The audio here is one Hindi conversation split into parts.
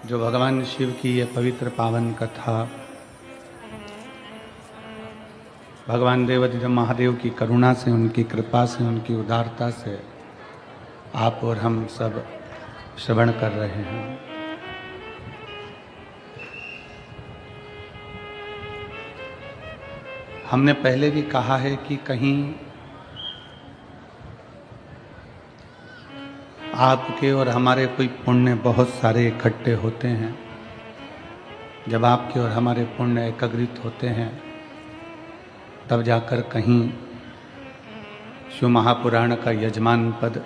जो भगवान शिव की ये पवित्र पावन कथा भगवान देवाधिदेव महादेव की करुणा से, उनकी कृपा से, उनकी उदारता से आप और हम सब श्रवण कर रहे हैं। हमने पहले भी कहा है कि कहीं आपके और हमारे कोई पुण्य बहुत सारे इकट्ठे होते हैं। जब आपके और हमारे पुण्य एकत्रित होते हैं तब जाकर कहीं शिव महापुराण का यजमान पद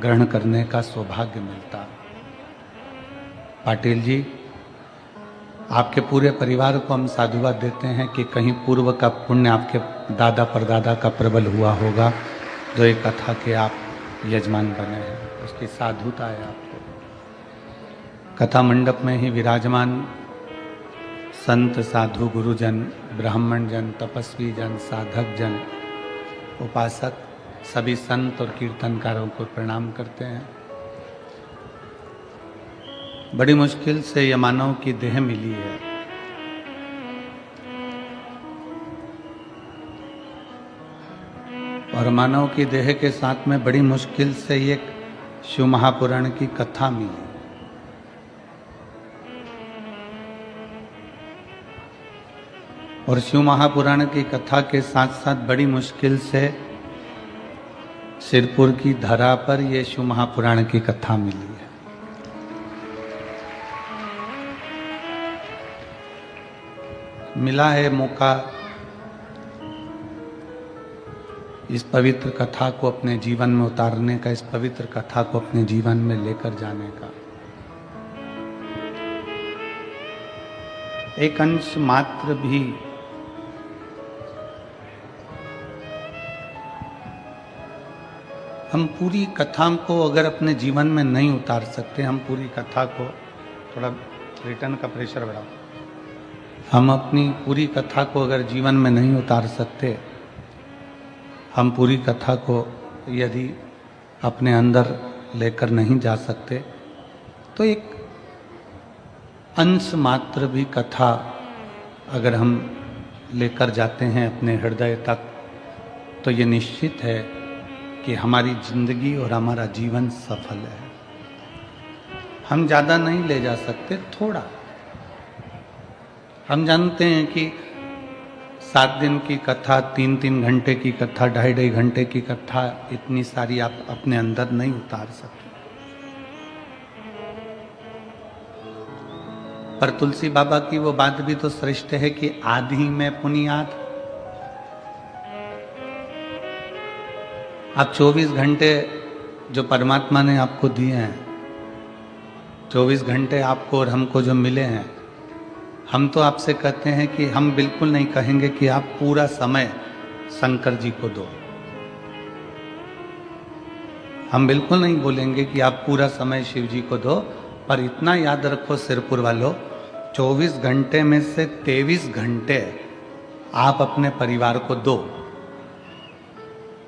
ग्रहण करने का सौभाग्य मिलता। पाटिल जी, आपके पूरे परिवार को हम साधुवाद देते हैं कि कहीं पूर्व का पुण्य आपके दादा परदादा का प्रबल हुआ होगा, जो एक कथा के आप यजमान बने हैं, उसकी साधुता है आपको। कथा मंडप में ही विराजमान संत, साधु, गुरुजन, ब्राह्मण जन, तपस्वी जन, साधक जन, उपासक, सभी संत और कीर्तनकारों को प्रणाम करते हैं। बड़ी मुश्किल से यह मानव की देह मिली है। और मानव की देह के साथ में बड़ी मुश्किल से ये शिव महापुराण की कथा मिली। और शिव महापुराण की कथा के साथ साथ बड़ी मुश्किल से सिरपुर की धरा पर यह शिव महापुराण की कथा मिली है। मिला है मौका इस पवित्र कथा को अपने जीवन में उतारने का, इस पवित्र कथा को अपने जीवन में लेकर जाने का। एक अंश मात्र भी हम पूरी कथा को अगर अपने जीवन में नहीं उतार सकते, हम पूरी कथा को, थोड़ा रिटर्न का प्रेशर बढ़ाओ, हम अपनी पूरी कथा को अगर जीवन में नहीं उतार सकते, हम पूरी कथा को यदि अपने अंदर लेकर नहीं जा सकते, तो एक अंश मात्र भी कथा अगर हम लेकर जाते हैं अपने हृदय तक, तो ये निश्चित है कि हमारी जिंदगी और हमारा जीवन सफल है। हम ज़्यादा नहीं ले जा सकते, थोड़ा। हम जानते हैं कि 7 दिन की कथा, 3-3 घंटे की कथा, 2.5 घंटे की कथा, इतनी सारी आप अपने अंदर नहीं उतार सकते। पर तुलसी बाबा की वो बात भी तो श्रेष्ठ है कि आधी में पुनियाद। आप 24 घंटे जो परमात्मा ने आपको दिए हैं, 24 घंटे आपको और हमको जो मिले हैं, हम तो आपसे कहते हैं कि हम बिल्कुल नहीं कहेंगे कि आप पूरा समय शंकर जी को दो। हम बिल्कुल नहीं बोलेंगे कि आप पूरा समय शिव जी को दो, पर इतना याद रखो सिरपुर वालों, 24 घंटे में से 23 घंटे आप अपने परिवार को दो।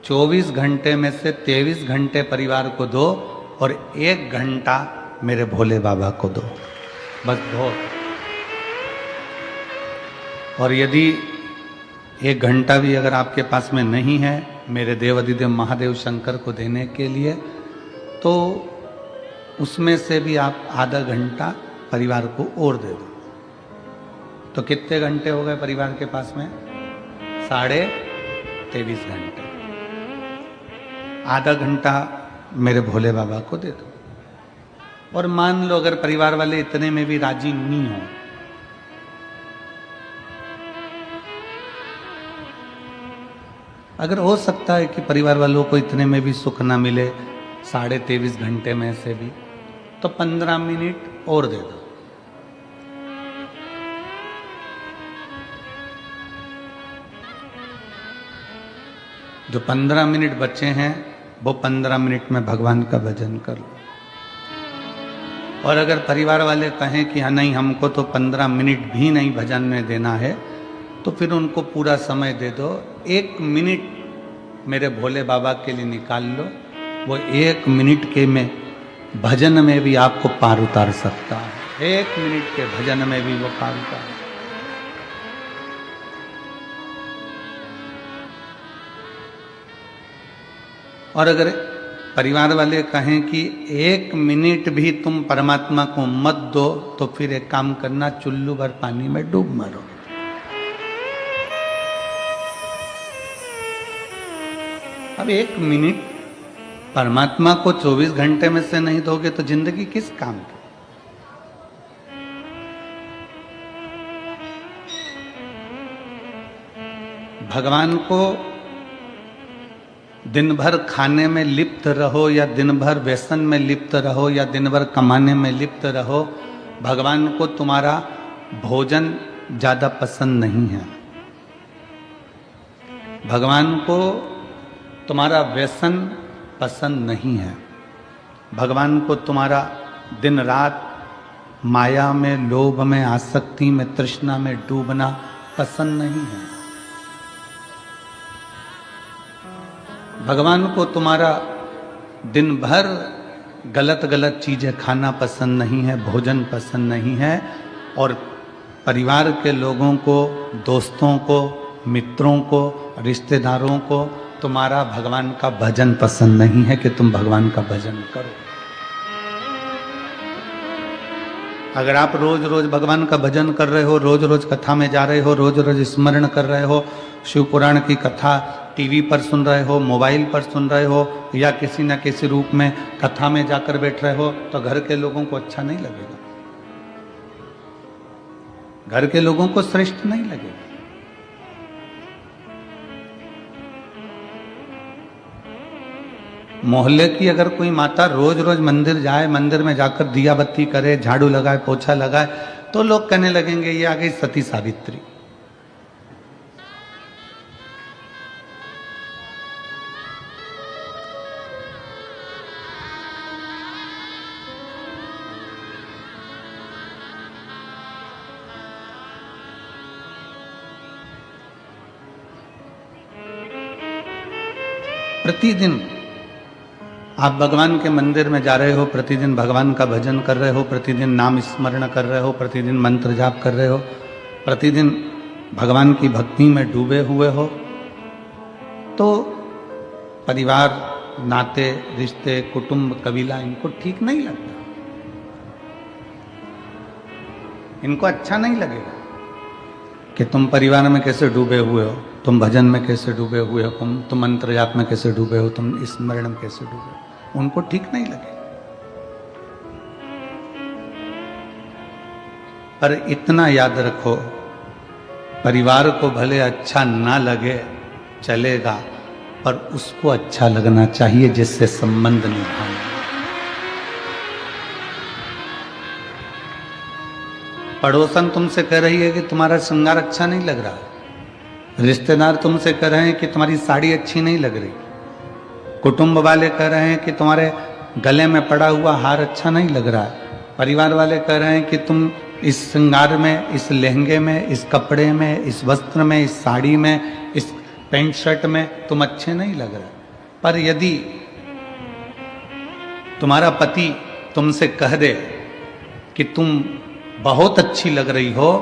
24 घंटे में से 23 घंटे परिवार को दो और 1 घंटा मेरे भोले बाबा को दो, बस दो। और यदि 1 घंटा भी अगर आपके पास में नहीं है मेरे देवाधिदेव महादेव शंकर को देने के लिए, तो उसमें से भी आप आधा घंटा परिवार को और दे दो। तो कितने घंटे हो गए परिवार के पास में? 23.5 घंटे। आधा घंटा मेरे भोले बाबा को दे दो। और मान लो अगर परिवार वाले इतने में भी राजी नहीं हो, अगर हो सकता है कि परिवार वालों को इतने में भी सुख ना मिले 23.5 घंटे में से भी, तो 15 मिनट और दे दो। जो 15 मिनट बचे हैं वो 15 मिनट में भगवान का भजन कर लो। और अगर परिवार वाले कहें कि हाँ नहीं, हमको तो 15 मिनट भी नहीं भजन में देना है, तो फिर उनको पूरा समय दे दो। 1 मिनट मेरे भोले बाबा के लिए निकाल लो, वो 1 मिनट के में भजन में भी आपको पार उतार सकता है। 1 मिनट के भजन में भी वो काम कर। और अगर परिवार वाले कहें कि 1 मिनट भी तुम परमात्मा को मत दो, तो फिर एक काम करना, चुल्लू भर पानी में डूब मरो। अब 1 मिनट परमात्मा को 24 घंटे में से नहीं दोगे तो जिंदगी किस काम की? भगवान को दिन भर खाने में लिप्त रहो या दिन भर व्यसन में लिप्त रहो या दिन भर कमाने में लिप्त रहो, भगवान को तुम्हारा भोजन ज्यादा पसंद नहीं है। भगवान को तुम्हारा व्यसन पसंद नहीं है। भगवान को तुम्हारा दिन रात माया में, लोभ में, आसक्ति में, तृष्णा में डूबना पसंद नहीं है। भगवान को तुम्हारा दिन भर गलत गलत चीजें खाना पसंद नहीं है, भोजन पसंद नहीं है। और परिवार के लोगों को, दोस्तों को, मित्रों को, रिश्तेदारों को तुम्हारा भगवान का भजन पसंद नहीं है कि तुम भगवान का भजन करो। अगर आप रोज रोज भगवान का भजन कर रहे हो, रोज रोज कथा में जा रहे हो, रोज रोज स्मरण कर रहे हो, शिव पुराण की कथा टीवी पर सुन रहे हो, मोबाइल पर सुन रहे हो, या किसी न किसी रूप में कथा में जाकर बैठ रहे हो, तो घर के लोगों को अच्छा नहीं लगेगा, घर के लोगों को श्रेष्ठ नहीं लगेगा। मोहल्ले की अगर कोई माता रोज रोज मंदिर जाए, मंदिर में जाकर दिया बत्ती करे, झाड़ू लगाए, पोछा लगाए, तो लोग कहने लगेंगे ये आ गई सती सावित्री। प्रतिदिन आप भगवान के मंदिर में जा रहे हो, प्रतिदिन भगवान का भजन कर रहे हो, प्रतिदिन नाम स्मरण कर रहे हो, प्रतिदिन मंत्र जाप कर रहे हो, प्रतिदिन भगवान की भक्ति में डूबे हुए हो, तो परिवार, नाते, रिश्ते, कुटुंब, कबीला इनको ठीक नहीं लगता, इनको अच्छा नहीं लगेगा कि तुम परिवार में कैसे डूबे हुए हो, तुम भजन में कैसे डूबे हुए हो, तुम मंत्र जाप में कैसे डूबे हो, तुम स्मरण में कैसे डूबे हो, उनको ठीक नहीं लगे। पर इतना याद रखो, परिवार को भले अच्छा ना लगे चलेगा, पर उसको अच्छा लगना चाहिए जिससे संबंध निभाना। पड़ोसन तुमसे कह रही है कि तुम्हारा श्रृंगार अच्छा नहीं लग रहा, रिश्तेदार तुमसे कह रहे हैं कि तुम्हारी साड़ी अच्छी नहीं लग रही, कुटुंब वाले कह रहे हैं कि तुम्हारे गले में पड़ा हुआ हार अच्छा नहीं लग रहा है, परिवार वाले कह रहे हैं कि तुम इस श्रृंगार में, इस लहंगे में, इस कपड़े में, इस वस्त्र में, इस साड़ी में, इस पैंट शर्ट में तुम अच्छे नहीं लग रहे। पर यदि तुम्हारा पति तुमसे कह दे कि तुम बहुत अच्छी लग रही हो,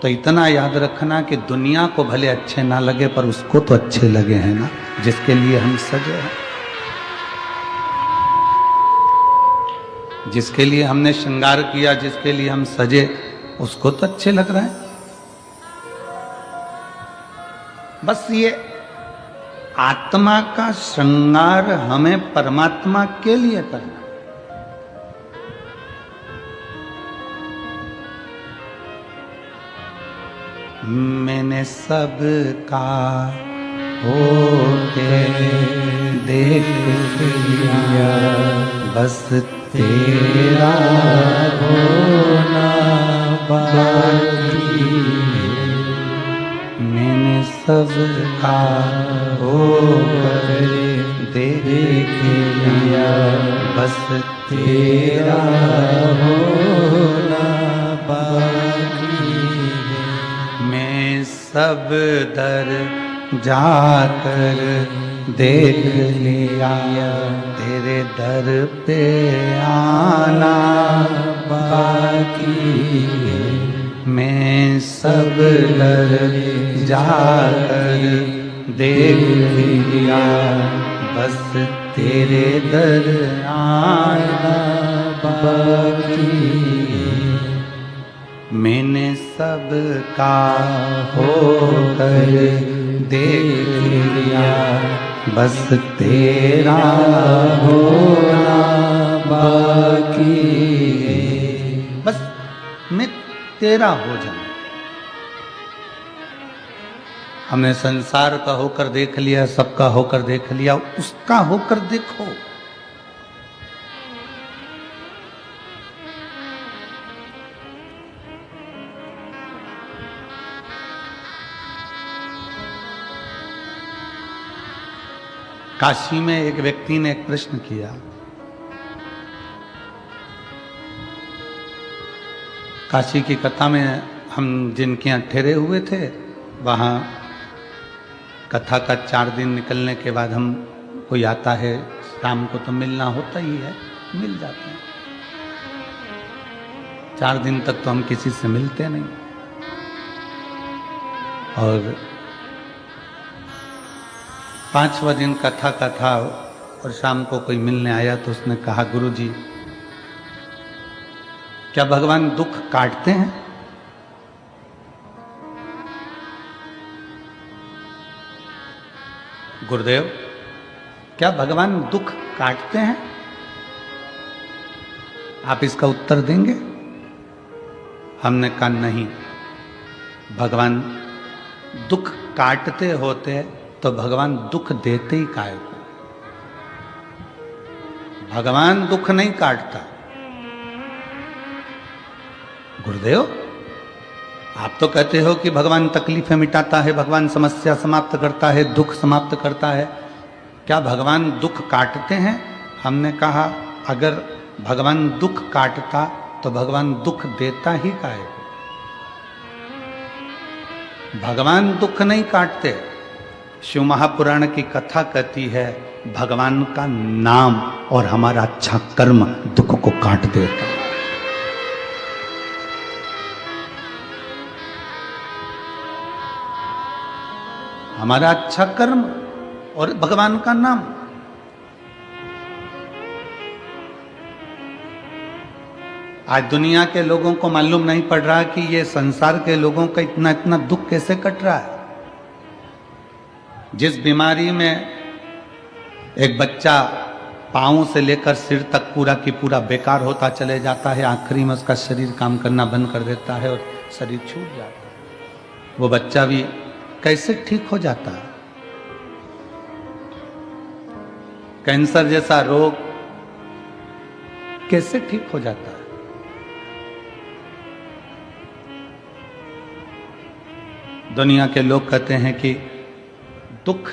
तो इतना याद रखना कि दुनिया को भले अच्छे ना लगे, पर उसको तो अच्छे लगे हैं ना, जिसके लिए हम सजे हैं, जिसके लिए हमने श्रृंगार किया, जिसके लिए हम सजे, उसको तो अच्छे लग रहे हैं। बस ये आत्मा का श्रृंगार हमें परमात्मा के लिए करना। मैंने सबका होके देख लिया, बस तेरा होना बाकी है। मैंने सबका होकर देख लिया, बस तेरा होना बाकी है। मैं सब दर जाकर देख लिया, तेरे दर पे आना बाकी मैं सब डर जाकर देख लिया, बस तेरे दर आना बाकी। मैंने सबका होकर देख लिया, बस तेरा होना बाकी। बस मैं तेरा हो जाऊं। हमने संसार का होकर देख लिया, सबका होकर देख लिया, उसका होकर देखो। काशी में एक व्यक्ति ने एक प्रश्न किया, काशी की कथा में हम जिनके यहाँ ठहरे हुए थे, वहाँ कथा का 4 दिन निकलने के बाद हम कोई आता है, शाम को तो मिलना होता ही है, मिल जाते हैं। 4 दिन तक तो हम किसी से मिलते नहीं। और 5वां दिन कथा का था और शाम को कोई मिलने आया तो उसने कहा, गुरुजी क्या भगवान दुख काटते हैं? गुरुदेव क्या भगवान दुख काटते हैं? आप इसका उत्तर देंगे? हमने कहा नहीं, भगवान दुख काटते होते तो भगवान दुख देते ही काहे को? भगवान दुख नहीं काटता। गुरुदेव आप तो कहते हो कि भगवान तकलीफें मिटाता है, भगवान समस्या समाप्त करता है, दुख समाप्त करता है, क्या भगवान दुख काटते हैं? हमने कहा अगर भगवान दुख काटता तो भगवान दुख देता ही काहे को? भगवान दुख नहीं काटते। शिव महापुराण की कथा कहती है भगवान का नाम और हमारा अच्छा कर्म दुख को काट देता। हमारा अच्छा कर्म और भगवान का नाम। आज दुनिया के लोगों को मालूम नहीं पड़ रहा कि ये संसार के लोगों का इतना इतना दुख कैसे कट रहा है। जिस बीमारी में एक बच्चा पांव से लेकर सिर तक पूरा की पूरा बेकार होता चले जाता है, आखिरी में उसका शरीर काम करना बंद कर देता है और शरीर छूट जाता है, वो बच्चा भी कैसे ठीक हो जाता है। कैंसर जैसा रोग कैसे ठीक हो जाता है। दुनिया के लोग कहते हैं कि दुख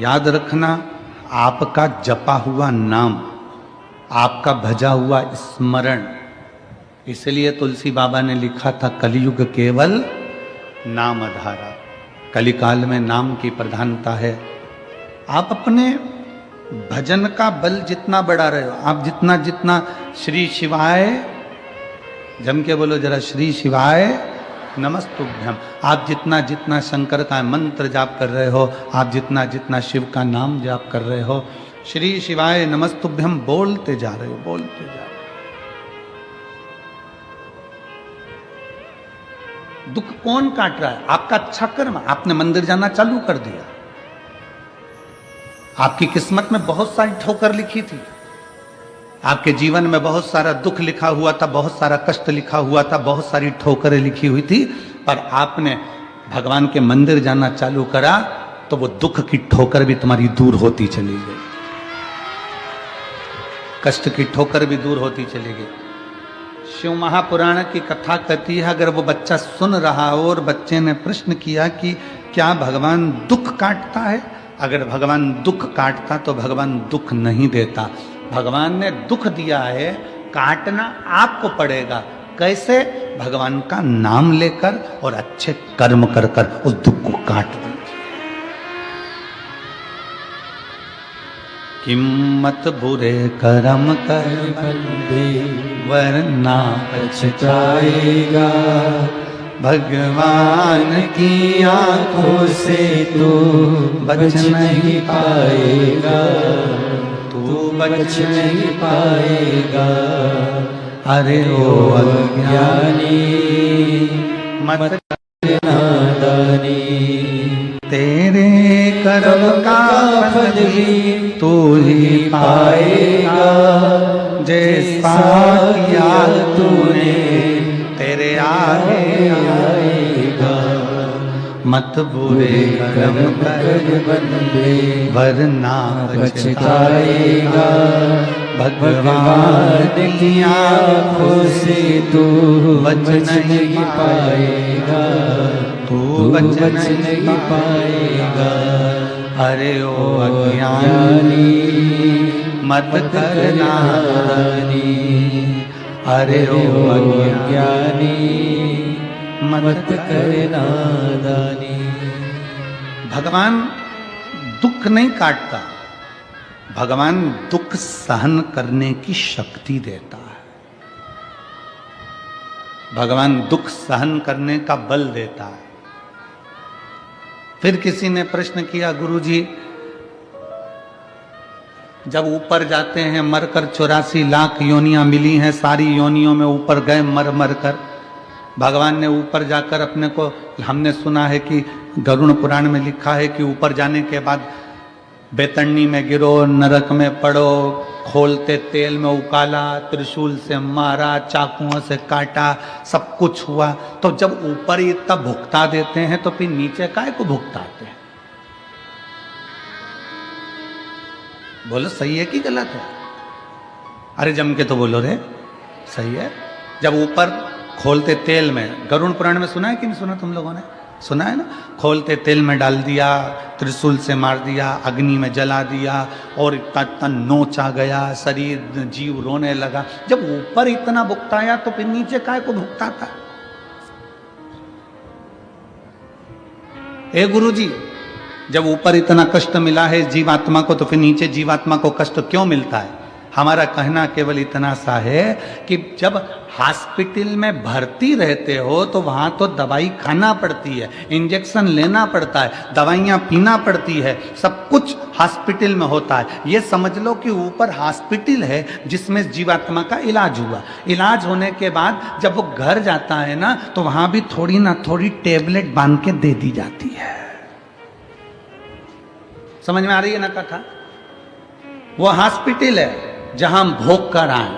याद रखना आपका जपा हुआ नाम, आपका भजा हुआ स्मरण। इसलिए तुलसी बाबा ने लिखा था कलयुग केवल नाम आधारा। कलिकाल में नाम की प्रधानता है। आप अपने भजन का बल जितना बढ़ा रहे हो, आप जितना जितना श्री शिवाय, जम के बोलो जरा, श्री शिवाय नमस्तुभ्यम, आप जितना जितना शंकर का मंत्र जाप कर रहे हो, आप जितना जितना शिव का नाम जाप कर रहे हो, श्री शिवाय नमस्तुभ्यम बोलते जा रहे हो, बोलते जा रहे हो। दुख कौन काट रहा है? आपका अच्छा कर्म। आपने मंदिर जाना चालू कर दिया, आपकी किस्मत में बहुत सारी ठोकर लिखी थी, आपके जीवन में बहुत सारा दुख लिखा हुआ था, बहुत सारा कष्ट लिखा हुआ था, बहुत सारी ठोकरें लिखी हुई थी, पर आपने भगवान के मंदिर जाना चालू करा तो वो दुख की ठोकर भी तुम्हारी दूर होती चली गई, कष्ट की ठोकर भी दूर होती चली गई। शिव महापुराण की कथा कहती है, अगर वो बच्चा सुन रहा हो और बच्चे ने प्रश्न किया कि क्या भगवान दुख काटता है? अगर भगवान दुख काटता तो भगवान दुख नहीं देता। भगवान ने दुख दिया है, काटना आपको पड़ेगा। कैसे? भगवान का नाम लेकर और अच्छे कर्म कर कर उस दुख को काट दीजिए। किम्मत बुरे कर्म कर बंदे वरना पछताएगा। भगवान की आंखों से तू बच नहीं पाएगा, तू बच नहीं पाएगा। अरे ओ अज्ञानी मत नादानी, तेरे कर्म का फल भी तू ही पाएगा। जैसा किया तूने तेरे आगे आएगा। मत बुरे कर्म कर बंदे वरना पछताएगा। भगवान की आँखों से तू बच नहीं पाएगा, तू बच नहीं पाएगा। अरे ओ अज्ञानी मत करना नादानी, अरे ओ अज्ञानी मत करना नादानी। भगवान दुख नहीं काटता, भगवान दुख सहन करने की शक्ति देता है। भगवान दुख सहन करने का बल देता है। फिर किसी ने प्रश्न किया, गुरुजी जब ऊपर जाते हैं मरकर 84 लाख योनियां मिली हैं, सारी योनियों में ऊपर गए मर मर कर, भगवान ने ऊपर जाकर अपने को, हमने सुना है कि गरुड़ पुराण में लिखा है कि ऊपर जाने के बाद बेतरनी में गिरो, नरक में पड़ो, खोलते तेल में उकाला, त्रिशूल से मारा, चाकुओं से काटा, सब कुछ हुआ। तो जब ऊपर ही इतना भुगता देते हैं तो फिर नीचे काहे को भुगताते हैं? बोलो सही है कि गलत है? अरे जम के तो बोलो रे, सही है। जब ऊपर खोलते तेल में, गरुड़ पुराण में सुना है कि नहीं सुना? तुम लोगों ने सुना है ना? खोलते तेल में डाल दिया, त्रिशूल से मार दिया, अग्नि में जला दिया और इतना नोच आ गया, शरीर जीव रोने लगा। जब ऊपर इतना भुगताया तो फिर नीचे काय को भुगताता? ए गुरुजी, जब ऊपर इतना कष्ट मिला है जीवात्मा को तो फिर नीचे जीवात्मा को कष्ट क्यों मिलता है? हमारा कहना केवल इतना सा है कि जब हॉस्पिटल में भर्ती रहते हो तो वहां तो दवाई खाना पड़ती है, इंजेक्शन लेना पड़ता है, दवाइयां पीना पड़ती है, सब कुछ हॉस्पिटल में होता है। ये समझ लो कि ऊपर हॉस्पिटल है जिसमें जीवात्मा का इलाज हुआ। इलाज होने के बाद जब वो घर जाता है ना तो वहां भी थोड़ी ना थोड़ी टेबलेट बांध के दे दी जाती है। समझ में आ रही है ना कथा? वो हॉस्पिटल है जहां हम भोग कर आए,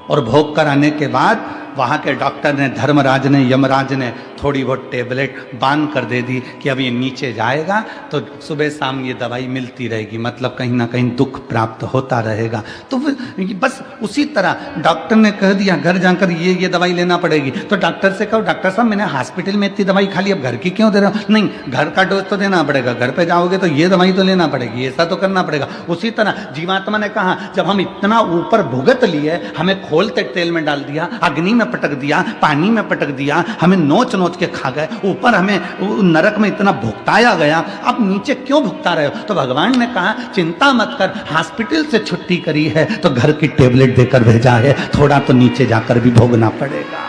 और भोग कर आने के बाद वहां के डॉक्टर ने, धर्मराज ने, यमराज ने थोड़ी बहुत टेबलेट बांध कर दे दी कि अब ये नीचे जाएगा तो सुबह शाम ये दवाई मिलती रहेगी, मतलब कहीं ना कहीं दुख प्राप्त होता रहेगा। तो बस उसी तरह डॉक्टर ने कह दिया घर जाकर ये दवाई लेना पड़ेगी, तो डॉक्टर से कहो डॉक्टर साहब मैंने हॉस्पिटल में इतनी दवाई खा ली, अब घर की क्यों दे रहे हो? नहीं, घर का डोज तो देना पड़ेगा, घर पे जाओगे तो ये दवाई तो लेना पड़ेगी, ऐसा तो करना पड़ेगा। उसी तरह जीवात्मा ने कहा जब हम इतना ऊपर भुगत लिए, हमें खोलते तेल में डाल दिया, अग्नि में पटक दिया, पानी में पटक दिया, हमें नोच नोच के खा गए, ऊपर हमें नरक में इतना भुगताया गया, अब नीचे क्यों भुगता रहे हो? तो भगवान ने कहा चिंता मत कर, हॉस्पिटल से छुट्टी करी है तो घर की टेबलेट देकर भेजा है, थोड़ा तो नीचे जाकर भी भोगना पड़ेगा।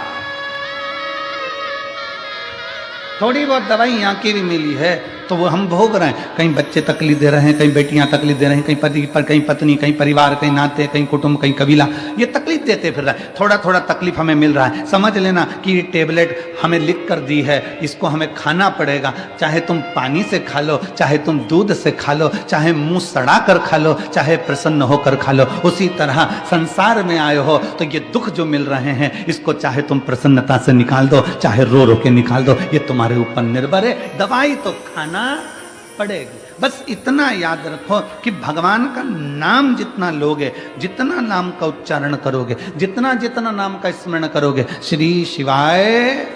थोड़ी बहुत दवाई यहाँ की भी मिली है तो वो हम भोग रहे हैं। कहीं बच्चे तकलीफ दे रहे हैं, कहीं बेटियां तकलीफ दे रहे हैं, कहीं पति पर, कहीं पत्नी, कहीं परिवार, कहीं नाते, कहीं कुटुंब, कहीं कबीला, ये तकलीफ देते फिर रहा है। थोड़ा थोड़ा तकलीफ हमें मिल रहा है, समझ लेना कि ये टेबलेट हमें लिख कर दी है, इसको हमें खाना पड़ेगा। चाहे तुम पानी से खा लो, चाहे तुम दूध से खा लो, चाहे मुंह सड़ा कर खा लो, चाहे प्रसन्न होकर खा लो। उसी तरह संसार में आए हो तो ये दुख जो मिल रहे हैं इसको चाहे तुम प्रसन्नता से निकाल दो, चाहे रो रो के निकाल दो, ये तुम्हारे ऊपर निर्भर है। दवाई तो खाना पड़ेगी। बस इतना याद रखो कि भगवान का नाम जितना लोगे, जितना नाम का उच्चारण करोगे, जितना जितना नाम का स्मरण करोगे, श्री शिवाय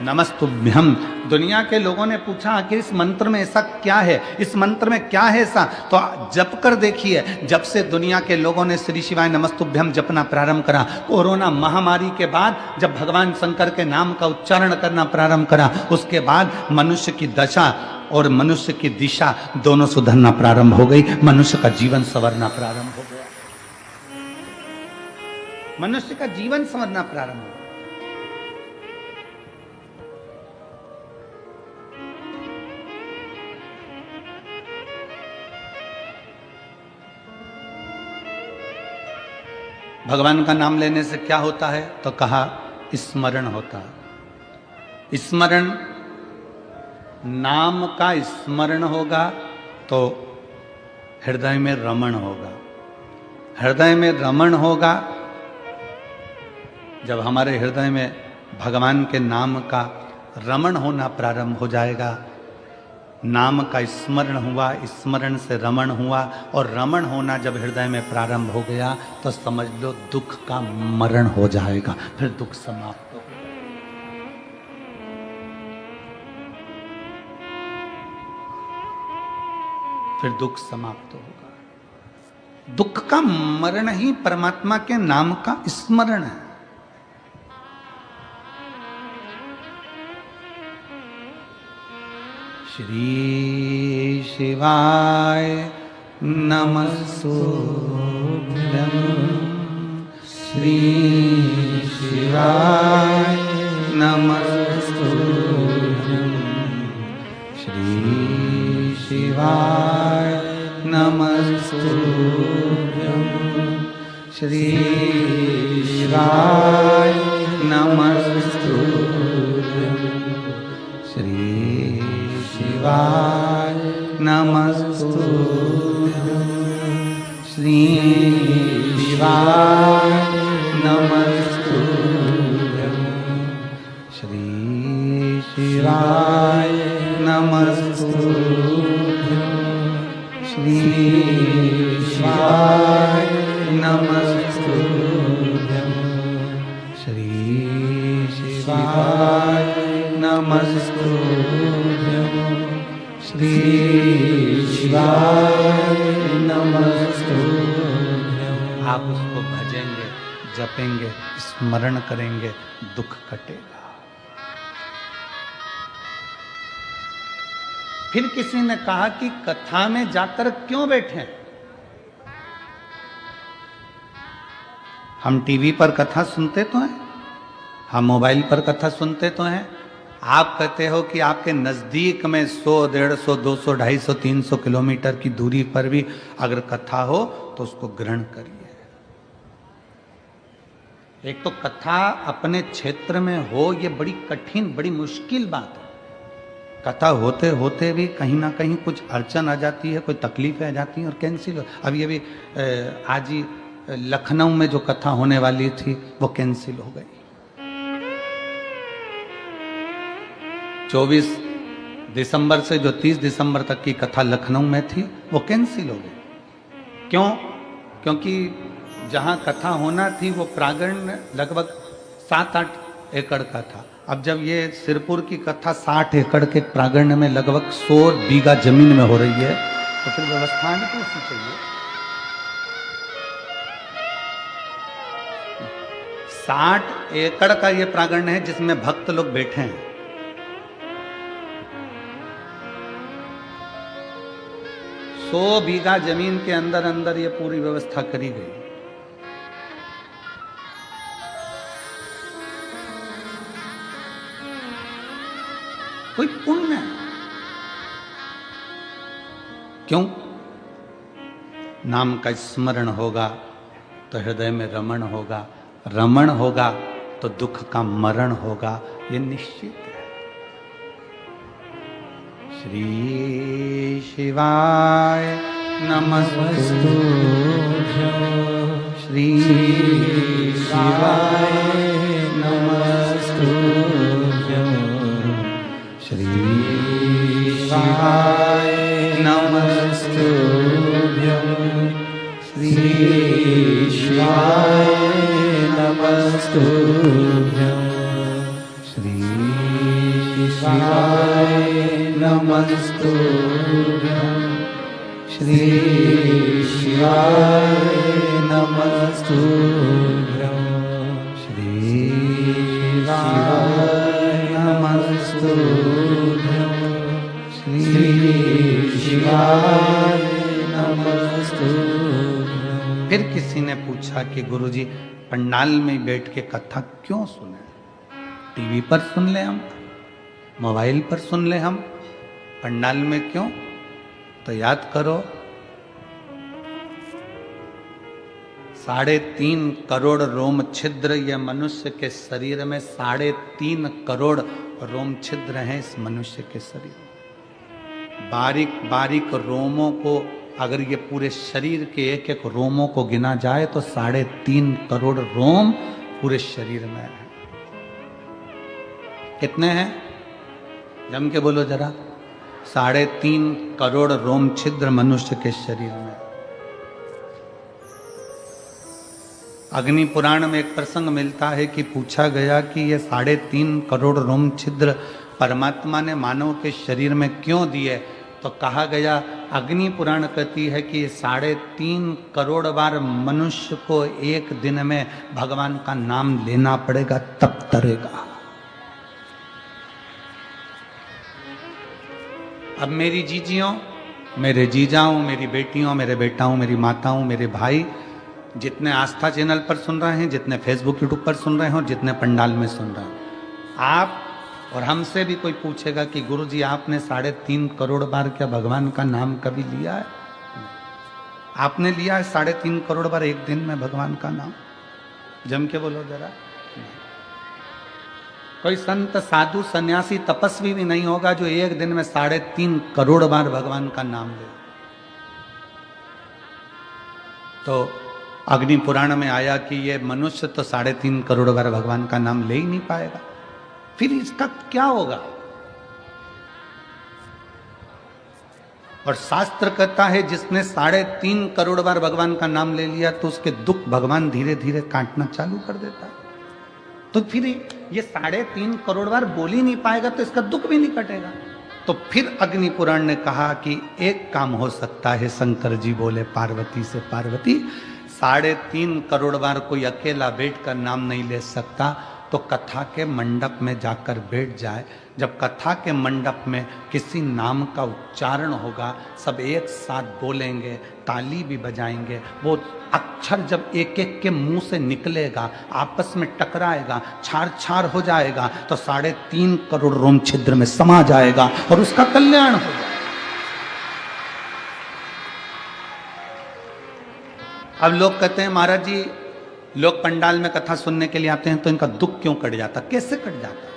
नमस्तुभ्यम। दुनिया के लोगों ने पूछा कि इस मंत्र में ऐसा क्या है, इस मंत्र में क्या है ऐसा, तो जप कर देखिए। जब से दुनिया के लोगों ने श्री शिवाय नमस्तुभ्यम जपना प्रारंभ करा, कोरोना महामारी के बाद जब भगवान शंकर के नाम का उच्चारण करना प्रारंभ करा, उसके बाद मनुष्य की दशा और मनुष्य की दिशा दोनों सुधरना प्रारंभ हो गई, मनुष्य का जीवन संवरना प्रारंभ हो गया। मनुष्य का जीवन समझना प्रारंभ होगा। भगवान का नाम लेने से क्या होता है? तो कहा स्मरण होता है। स्मरण, नाम का स्मरण होगा तो हृदय में रमण होगा। हृदय में रमण होगा जब हमारे हृदय में भगवान के नाम का रमण होना प्रारंभ हो जाएगा। नाम का स्मरण हुआ, स्मरण से रमण हुआ, और रमण होना जब हृदय में प्रारंभ हो गया तो समझ लो दुख का मरण हो जाएगा, फिर दुख समाप्त हो गया। फिर दुख समाप्त होगा। दुख का मरण ही परमात्मा के नाम का स्मरण है। श्री शिवाय नमस्तुभ्यं, श्री शिवाय नमस्तुभ्यं, श्री शिवाय नमस्तुभ्यं, श्री शिवाय नमस्तुभ्यं, श्री शिवाय नमस्तुभ्यं, श्री शिवाय नमस्तुभ्यं, श्री शिवाय नमस्तुभ्यं, श्री शिवाय नमस्तुभ्यं, श्री शिवाय नमस्तुभ्यं, श्री शिवाय नमस्तुभ्यं। आप उसको भजेंगे, जपेंगे, स्मरण करेंगे, दुख कटेगा। फिर किसी ने कहा कि कथा में जाकर क्यों बैठे? हम टीवी पर कथा सुनते तो हैं, हम मोबाइल पर कथा सुनते तो हैं। आप कहते हो कि आपके नजदीक में 100, 150, 200, 250, 300 किलोमीटर की दूरी पर भी अगर कथा हो तो उसको ग्रहण करिए। एक तो कथा अपने क्षेत्र में हो, ये बड़ी कठिन, बड़ी मुश्किल बात है। कथा होते होते भी कहीं ना कहीं कुछ अड़चन आ जाती है, कोई तकलीफें आ जाती हैं और कैंसिल हो। अभी आज ही लखनऊ में जो कथा होने वाली थी वो कैंसिल हो गई। 24 दिसंबर से जो 30 दिसंबर तक की कथा लखनऊ में थी वो कैंसिल हो गई। क्यों? क्योंकि जहां कथा होना थी वो प्रांगण लगभग 7-8 एकड़ का था। अब जब ये सिरपुर की कथा 60 एकड़ के प्रांगण में लगभग 100 बीघा जमीन में हो रही है, तो फिर व्यवस्था भी तो उसकी चाहिए। 60 एकड़ का ये प्रांगण है जिसमें भक्त लोग बैठे हैं। 100 बीघा जमीन के अंदर अंदर ये पूरी व्यवस्था करी गई। कोई पुण्य है। क्यों? नाम का स्मरण होगा तो हृदय में रमण होगा, रमण होगा तो दुख का मरण होगा, ये निश्चित है। श्री शिवाय नमस्तुभ्यं, श्री शिवाय नमस्तुभ्यं, श्री शिवाय नमस्तुभ्यं, श्री शिवाय नमस्तुभ्यं, श्री शिवाय नमस्तुभ्यं, श्री शिवाय नमस्तुभ्यं, श्री शिवाय नमस्तुभ्यं, श्री शिवाय नमस्तुभ्यं। फिर किसी ने पूछा कि गुरुजी पंडाल में बैठ के कथा क्यों सुने? टीवी पर सुन ले हम, मोबाइल पर सुन ले हम, पंडाल में क्यों? तो याद करो 3.5 करोड़ रोम छिद्र, यह मनुष्य के शरीर में 3.5 करोड़ रोम छिद्र हैं इस मनुष्य के शरीर में। बारीक बारीक रोमों को अगर ये पूरे शरीर के एक एक रोमों को गिना जाए तो 3.5 करोड़ रोम पूरे शरीर में है। कितने हैं? जम के बोलो जरा। 3.5 करोड़ रोम छिद्र मनुष्य के शरीर में। अग्नि पुराण में एक प्रसंग मिलता है कि पूछा गया कि ये 3.5 करोड़ रोम छिद्र परमात्मा ने मानव के शरीर में क्यों दिए? तो कहा गया, अग्नि पुराण कहती है कि 3.5 करोड़ बार मनुष्य को एक दिन में भगवान का नाम लेना पड़ेगा तब तरेगा। अब मेरी जीजियों, मेरे जीजाओं, मेरी बेटियों, मेरे बेटाओं, मेरी माताओं, मेरे भाई, जितने आस्था चैनल पर सुन रहे हैं, जितने फेसबुक यूट्यूब पर सुन रहे हैं और जितने पंडाल में सुन रहे हैं, आप और हमसे भी कोई पूछेगा कि गुरुजी आपने 3.5 करोड़ बार क्या भगवान का नाम कभी लिया है? आपने लिया है 3.5 करोड़ बार एक दिन में भगवान का नाम? जम के बोलो जरा। कोई संत साधु सन्यासी तपस्वी भी नहीं होगा जो एक दिन में 3.5 करोड़ बार भगवान का नाम ले। तो अग्नि पुराण में आया कि ये मनुष्य तो 3.5 करोड़ बार भगवान का नाम ले ही नहीं पाएगा, फिर इसका क्या होगा? और शास्त्र कहता है जिसने 3.5 करोड़ बार भगवान का नाम ले लिया तो उसके दुख भगवान धीरे धीरे काटना चालू कर देता है। तो फिर ये 3.5 करोड़ बार बोल ही नहीं पाएगा तो इसका दुख भी नहीं कटेगा। तो फिर अग्नि पुराण ने कहा कि एक काम हो सकता है। शंकर जी बोले पार्वती से, पार्वती 3.5 करोड़ बार कोई अकेला बैठकर नाम नहीं ले सकता, तो कथा के मंडप में जाकर बैठ जाए। जब कथा के मंडप में किसी नाम का उच्चारण होगा, सब एक साथ बोलेंगे, ताली भी बजाएंगे, वो अक्षर जब एक एक के मुंह से निकलेगा, आपस में टकराएगा, छार छार हो जाएगा, तो 3.5 करोड़ रोम छिद्र में समा जाएगा और उसका कल्याण होगा। अब लोग कहते हैं महाराज जी, लोग पंडाल में कथा सुनने के लिए आते हैं तो इनका दुख क्यों कट जाता? कैसे कट जाता?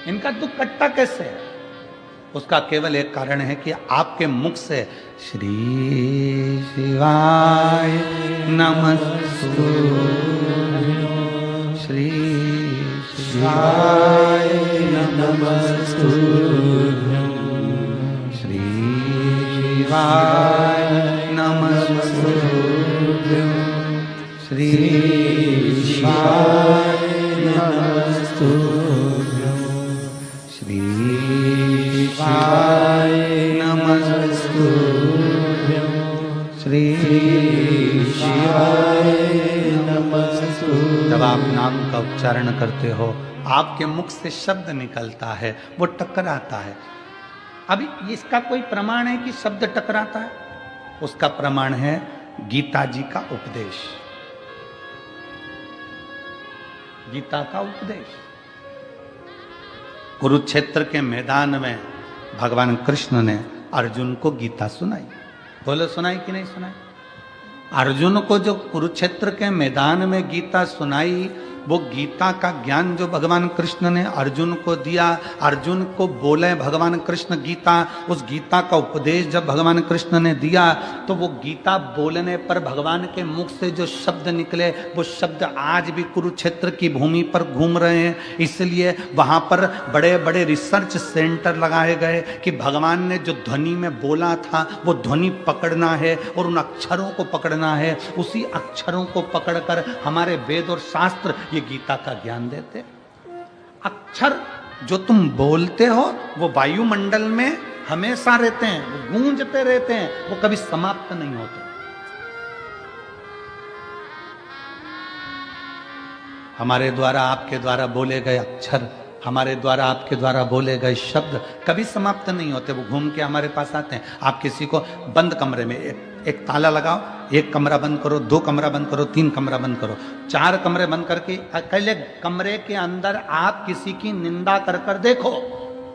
इनका दुख कटता कैसे है? उसका केवल एक कारण है कि आपके मुख से श्री शिवाय नमस्तु, श्री शिवाय नमस्तु, श्री शिवाय नमस्तु, श्री शिवाय नमस्तु, श्री शिवाय नमस्तु, श्री शिवाय नमस्तु। जब आप नाम का उच्चारण करते हो, आपके मुख से शब्द निकलता है, वो टकराता है। अभी इसका कोई प्रमाण है कि शब्द टकराता है? उसका प्रमाण है गीता जी का उपदेश। गीता का उपदेश कुरुक्षेत्र के मैदान में भगवान कृष्ण ने अर्जुन को गीता सुनाई। बोलो सुनाई कि नहीं सुनाई? अर्जुन को जो कुरुक्षेत्र के मैदान में गीता सुनाई, वो गीता का ज्ञान जो भगवान कृष्ण ने अर्जुन को दिया, अर्जुन को बोले भगवान कृष्ण गीता, उस गीता का उपदेश जब भगवान कृष्ण ने दिया, तो वो गीता बोलने पर भगवान के मुख से जो शब्द निकले, वो शब्द आज भी कुरुक्षेत्र की भूमि पर घूम रहे हैं। इसलिए वहाँ पर बड़े बड़े रिसर्च सेंटर लगाए गए कि भगवान ने जो ध्वनि में बोला था, वो ध्वनि पकड़ना है और उन अक्षरों को पकड़ना है। उसी अक्षरों को पकड़कर हमारे वेद और शास्त्र ये गीता का ज्ञान देते। अक्षर जो तुम बोलते हो वो वायुमंडल में हमेशा रहते हैं, वो गूंजते रहते हैं, वो कभी समाप्त नहीं होते। हमारे द्वारा आपके द्वारा बोले गए अक्षर, हमारे द्वारा आपके द्वारा बोले गए शब्द कभी समाप्त नहीं होते, वो घूम के हमारे पास आते हैं। आप किसी को बंद कमरे में एक ताला लगाओ, एक कमरा बंद करो, 2 कमरा बंद करो, 3 कमरा बंद करो, 4 कमरे बंद करके अकेले कमरे के अंदर आप किसी की निंदा कर कर देखो।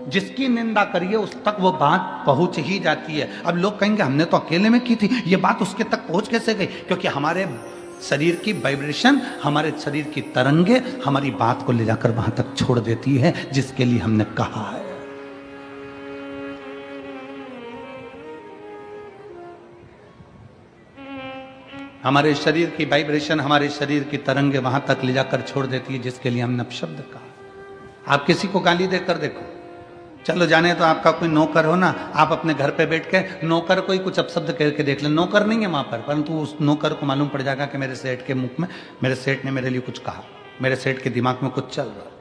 जिसकी निंदा करिए उस तक वो बात पहुंच ही जाती है। अब लोग कहेंगे हमने तो अकेले में की थी, ये बात उसके तक पहुंच कैसे गई? क्योंकि हमारे शरीर की वाइब्रेशन, हमारे शरीर की तरंगे हमारी बात को ले जाकर वहां तक छोड़ देती है जिसके लिए हमने कहा है। हमारे शरीर की वाइब्रेशन, हमारे शरीर की तरंगे वहां तक ले जाकर छोड़ देती है जिसके लिए हमने अपशब्द कहा। आप किसी को गाली देकर देखो, चलो जाने तो आपका कोई नौकर हो ना, आप अपने घर पे बैठ के नौकर को ही कुछ अपशब्द कह के देख ले, नौकर नहीं है वहां पर, परंतु उस नौकर को मालूम पड़ जाएगा कि मेरे सेठ के मुख में, मेरे सेठ ने मेरे लिए कुछ कहा, मेरे सेठ के दिमाग में कुछ चल रहा है।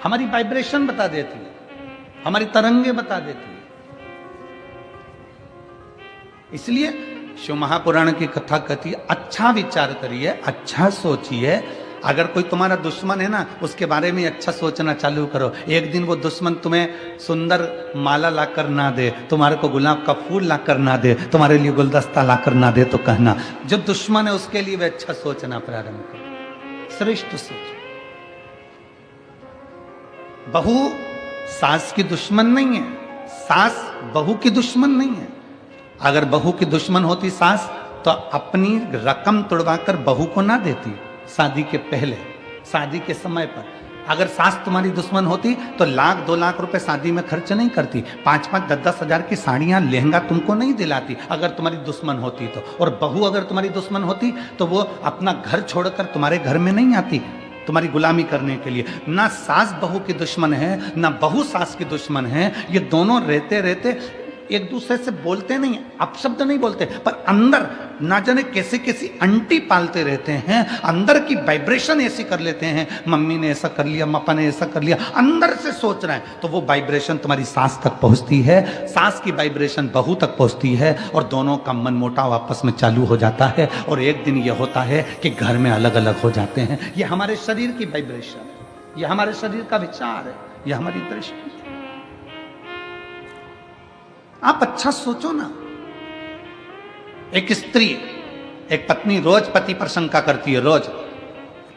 हमारी वाइब्रेशन बता देती है, हमारी तरंगे बता देती है। इसलिए शिव महापुराण की कथा कहती है, अच्छा विचार करिए, अच्छा सोचिए। अगर कोई तुम्हारा दुश्मन है ना, उसके बारे में अच्छा सोचना चालू करो। एक दिन वो दुश्मन तुम्हें सुंदर माला लाकर ना दे, तुम्हारे को गुलाब का फूल लाकर ना दे, तुम्हारे लिए गुलदस्ता लाकर ना दे, तो कहना जो दुश्मन है उसके लिए वे अच्छा सोचना प्रारंभ करो, श्रेष्ठ सोच। बहू सास की दुश्मन नहीं है, सास बहू की दुश्मन नहीं है। अगर बहू की दुश्मन होती सास तो अपनी रकम तुड़वाकर बहू को ना देती शादी के पहले, शादी के समय पर। अगर सास तुम्हारी दुश्मन होती तो 1-2 लाख रुपए शादी में खर्च नहीं करती, 5-5, 10-10 हजार की साड़ियां, लहंगा तुमको नहीं दिलाती अगर तुम्हारी दुश्मन होती तो। और बहू अगर तुम्हारी दुश्मन होती तो वो अपना घर छोड़कर तुम्हारे घर में नहीं आती तुम्हारी गुलामी करने के लिए। ना सास बहू की दुश्मन है, ना बहू सास की दुश्मन है। ये दोनों रहते रहते एक दूसरे से बोलते नहीं, अपशब्द नहीं बोलते, पर अंदर ना जाने कैसे कैसी अंटी पालते रहते हैं, अंदर की वाइब्रेशन ऐसी कर लेते हैं। मम्मी ने ऐसा कर लिया, पापा ने ऐसा कर लिया, अंदर से सोच रहे हैं, तो वो वाइब्रेशन तुम्हारी सास तक पहुंचती है, सास की वाइब्रेशन बहू तक पहुंचती है, और दोनों का मन मोटाव आपस में चालू हो जाता है। और एक दिन ये होता है कि घर में अलग अलग हो जाते हैं। ये हमारे शरीर की वाइब्रेशन है, ये हमारे शरीर का विचार है, ये हमारी दृष्टि। आप अच्छा सोचो ना। एक स्त्री, एक पत्नी रोज पति पर शंका करती है, रोज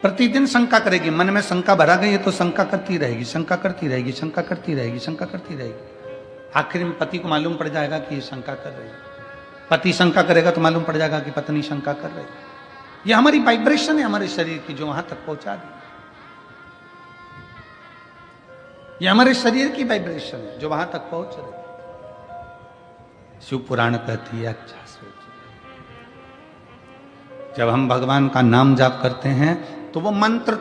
प्रतिदिन शंका करेगी, मन में शंका भरा गई है तो शंका करती रहेगी, शंका करती रहेगी, शंका करती रहेगी, शंका करती रहेगी। आखिर में पति को मालूम पड़ जाएगा कि ये शंका कर रही है। पति शंका करेगा तो मालूम पड़ जाएगा कि पत्नी शंका कर रही है। ये हमारी वाइब्रेशन है हमारे शरीर की जो वहां तक पहुंचा दी। ये हमारे शरीर की वाइब्रेशन है जो वहां तक पहुंच रही है। शिव पुराण कहती है अच्छा सोच। जब हम भगवान का नाम जाप करते हैं तो वो मंत्र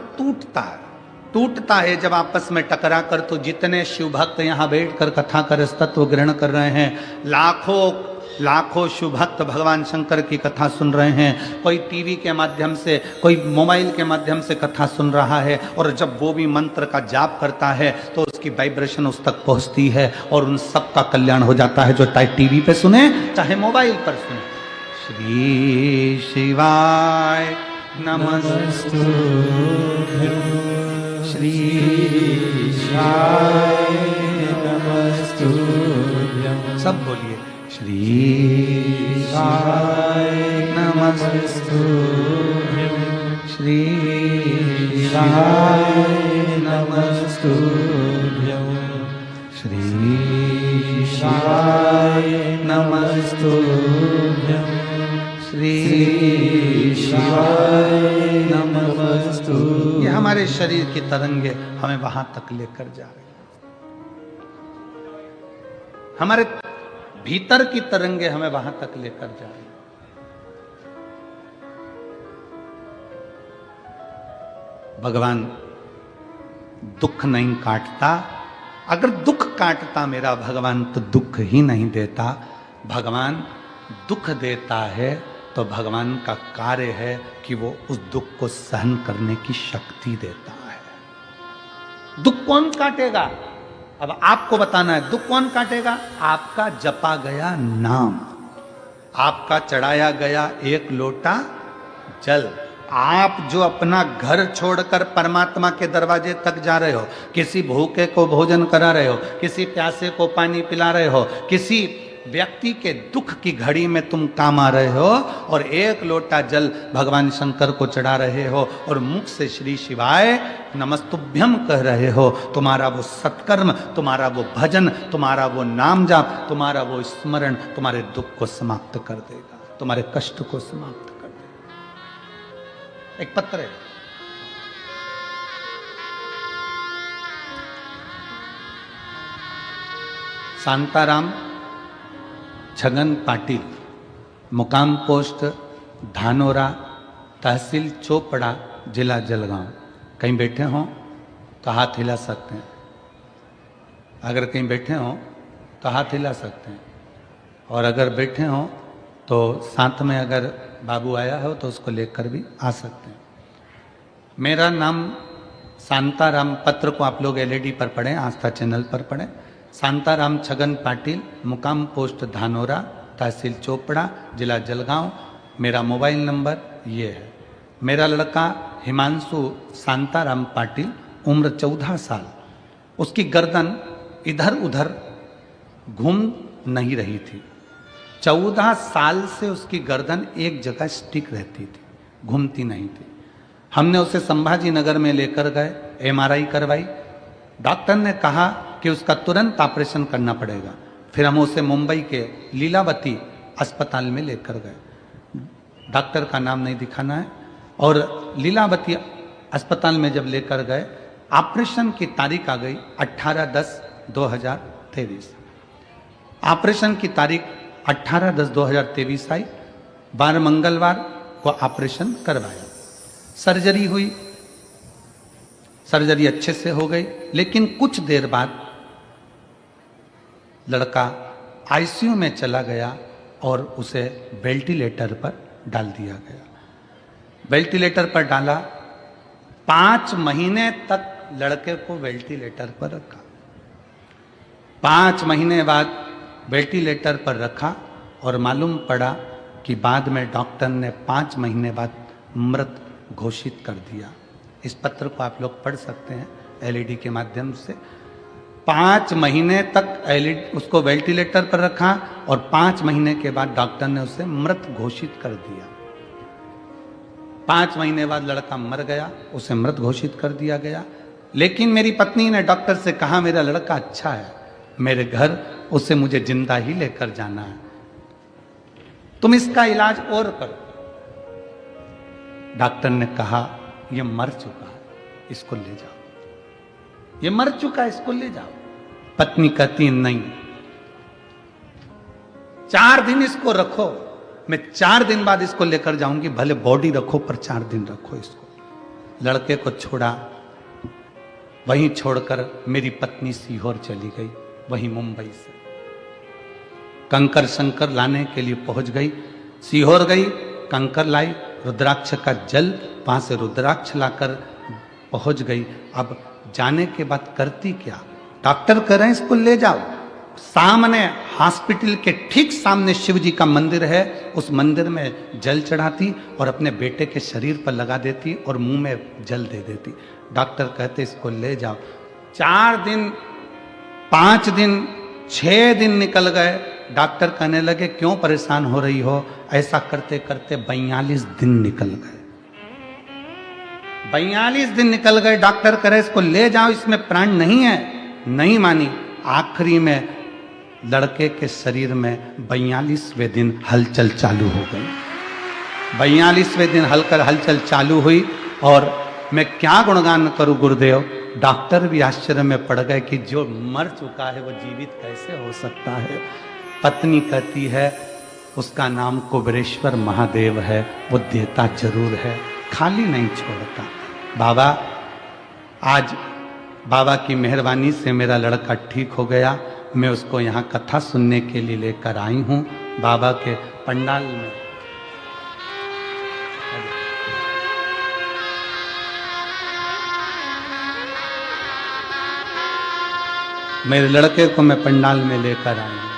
टूटता है जब आपस में टकरा कर। तो जितने शिव भक्त यहाँ बैठकर कथा कर तत्व ग्रहण कर रहे हैं, लाखों शिव भक्त भगवान शंकर की कथा सुन रहे हैं। कोई टीवी के माध्यम से, कोई मोबाइल के माध्यम से कथा सुन रहा है, और जब वो भी मंत्र का जाप करता है तो उसकी वाइब्रेशन उस तक पहुंचती है और उन सब का कल्याण हो जाता है, जो चाहे टीवी पे सुने चाहे मोबाइल पर सुने। श्री शिवाय नमस्तु, श्री शिवाय नमस्तु। सब बोलिए श्री शिवाय नमस्तु, श्री शिवाय नमस्तु, श्री शिवाय नमस्तु, श्री शिवाय नमस्तु। ये हमारे शरीर की तरंगे हमें वहां तक लेकर जा रही है। हमारे भीतर की तरंगे हमें वहां तक लेकर जा रही है। भगवान दुख नहीं काटता। अगर दुख काटता मेरा भगवान तो दुख ही नहीं देता। भगवान दुख देता है तो भगवान का कार्य है कि वो उस दुख को सहन करने की शक्ति देता है। दुख कौन काटेगा? अब आपको बताना है दुख कौन काटेगा। आपका जपा गया नाम, आपका चढ़ाया गया एक लोटा जल। आप जो अपना घर छोड़कर परमात्मा के दरवाजे तक जा रहे हो, किसी भूखे को भोजन करा रहे हो, किसी प्यासे को पानी पिला रहे हो, किसी व्यक्ति के दुख की घड़ी में तुम काम आ रहे हो और एक लोटा जल भगवान शंकर को चढ़ा रहे हो और मुख से श्री शिवाय नमस्तुभ्यम कह रहे हो। तुम्हारा वो सत्कर्म, तुम्हारा वो भजन, तुम्हारा वो नाम जाप, तुम्हारा वो स्मरण तुम्हारे दुख को समाप्त कर देगा, तुम्हारे कष्ट को समाप्त कर देगा। एक पत्र है, शांताराम छगन पाटिल, मुकाम पोस्ट धानोरा, तहसील चोपड़ा, जिला जलगांव। कहीं बैठे हों तो हाथ हिला सकते हैं, अगर कहीं बैठे हों तो हाथ हिला सकते हैं, और अगर बैठे हों तो साथ में अगर बाबू आया हो तो उसको लेकर भी आ सकते हैं। मेरा नाम शांताराम, पत्र को आप लोग एलईडी पर पढ़ें, आस्था चैनल पर पढ़ें। शांताराम छगन पाटिल, मुकाम पोस्ट धानोरा, तहसील चोपड़ा, जिला जलगांव। मेरा मोबाइल नंबर ये है। मेरा लड़का हिमांशु शांताराम पाटिल, उम्र 14 साल। उसकी गर्दन इधर उधर घूम नहीं रही थी। 14 साल से उसकी गर्दन एक जगह स्टिक रहती थी, घूमती नहीं थी। हमने उसे संभाजी नगर में लेकर गए, एमआरआई करवाई। डॉक्टर ने कहा कि उसका तुरंत ऑपरेशन करना पड़ेगा। फिर हम उसे मुंबई के लीलावती अस्पताल में लेकर गए। डॉक्टर का नाम नहीं दिखाना है। और लीलावती अस्पताल में जब लेकर गए, ऑपरेशन की तारीख आ गई 18/10/2023। ऑपरेशन की तारीख 18/10/2023 आई। 12 मंगलवार को ऑपरेशन करवाया। सर्जरी हुई, सर्जरी अच्छे से हो गई, लेकिन कुछ देर बाद लड़का आईसीयू में चला गया और उसे वेंटिलेटर पर डाल दिया गया। वेंटिलेटर पर डाला, 5 महीने तक लड़के को वेंटिलेटर पर रखा। 5 महीने बाद वेंटिलेटर पर रखा और मालूम पड़ा कि बाद में डॉक्टर ने 5 महीने बाद मृत घोषित कर दिया। इस पत्र को आप लोग पढ़ सकते हैं एलईडी के माध्यम से। 5 महीने तक उसको वेंटिलेटर पर रखा और 5 महीने के बाद डॉक्टर ने उसे मृत घोषित कर दिया। 5 महीने बाद लड़का मर गया, उसे मृत घोषित कर दिया गया। लेकिन मेरी पत्नी ने डॉक्टर से कहा, मेरा लड़का अच्छा है, मेरे घर उसे मुझे जिंदा ही लेकर जाना है, तुम इसका इलाज और करो। डॉक्टर ने कहा, यह मर चुका है, इसको ले जाओ, ये मर चुका है, इसको ले जाओ। पत्नी कहती नहीं, 4 दिन इसको रखो, मैं 4 दिन बाद इसको लेकर जाऊंगी, भले बॉडी रखो पर 4 दिन रखो इसको। लड़के को छोड़ा, वहीं छोड़कर मेरी पत्नी सीहोर चली गई, वहीं मुंबई से कंकर शंकर लाने के लिए पहुंच गई। सीहोर गई, कंकर लाई, रुद्राक्ष का जल, वहां से रुद्राक्ष लाकर पहुंच गई। अब जाने के बाद करती क्या, डॉक्टर कह रहे हैं इसको ले जाओ। सामने हॉस्पिटल के ठीक सामने शिव जी का मंदिर है, उस मंदिर में जल चढ़ाती और अपने बेटे के शरीर पर लगा देती और मुंह में जल दे देती। डॉक्टर कहते इसको ले जाओ। 4 दिन, 5 दिन, 6 दिन निकल गए। डॉक्टर कहने लगे, क्यों परेशान हो रही हो? ऐसा करते करते 42 दिन निकल गए। 42 दिन निकल गए। डॉक्टर कह रहे इसको ले जाओ, इसमें प्राण नहीं है। नहीं मानी। आखिरी में लड़के के शरीर में 42वें दिन हलचल चालू हो गई। 42वें दिन हलचल चालू हुई। और मैं क्या गुणगान करूं गुरुदेव, डॉक्टर भी आश्चर्य में पड़ गए कि जो मर चुका है वो जीवित कैसे हो सकता है। पत्नी कहती है उसका नाम कुबेरेश्वर महादेव है, वो देता जरूर है, खाली नहीं छोड़ता। बाबा, आज बाबा की मेहरबानी से मेरा लड़का ठीक हो गया। मैं उसको यहाँ कथा सुनने के लिए लेकर आई हूँ बाबा के पंडाल में। मेरे लड़के को मैं पंडाल में लेकर आई हूँ।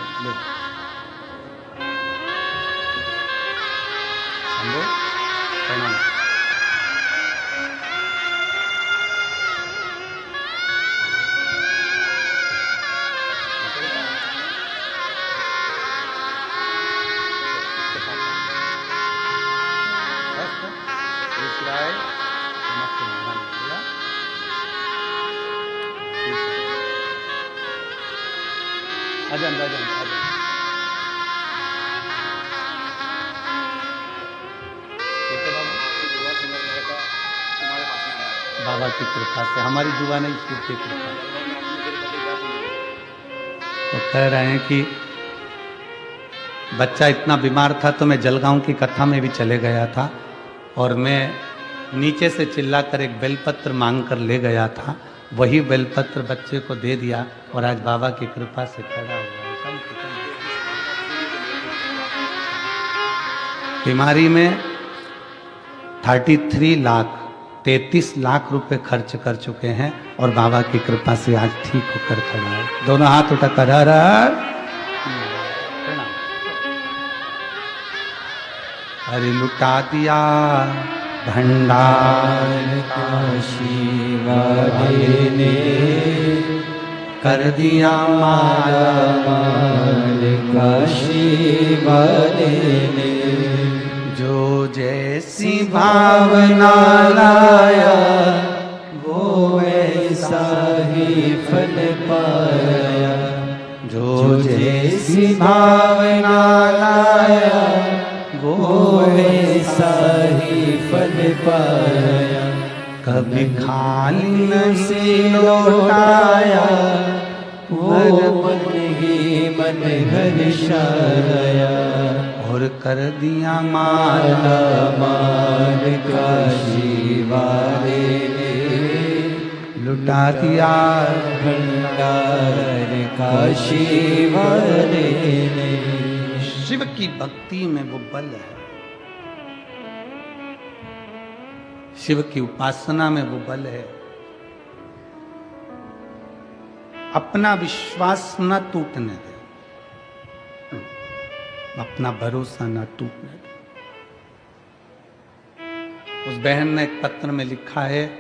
जय समस्त महान हो गया। अजन अजन अजन बाबा की कृपा से, हमारी दुआ नहीं, शिव की कृपा। तो कह रहे हैं कि बच्चा इतना बीमार था तो मैं जलगांव की कथा में भी चले गया था और मैं नीचे से चिल्लाकर एक बेलपत्र मांग कर ले गया था। वही बेलपत्र बच्चे को दे दिया और आज बाबा की कृपा से खड़ा हुआ है। बीमारी में 33 लाख रुपए खर्च कर चुके हैं और बाबा की कृपा से आज ठीक होकर खड़ा है। दोनों हाथ उठाकर हर हर हरि लुटा दिया भंडार काशी वाले ने, कर दिया माला माल काशी वाले ने। जो जैसी भावना लाया वो वैसा ही फल पाया। जो जैसी भावना लाया वो वैसा ही फल पाया। कभी खाली नहीं लौटाया वो मन ही मन हर्षाया। और कर दिया माला माला माल काशी वाले ने, लुटा दिया भंडार काशी वाले ने। शिव की भक्ति में वो बल है, शिव की उपासना में वो बल है। अपना विश्वास न टूटने दे, अपना भरोसा न टूटने दे। उस बहन ने एक पत्र में लिखा है,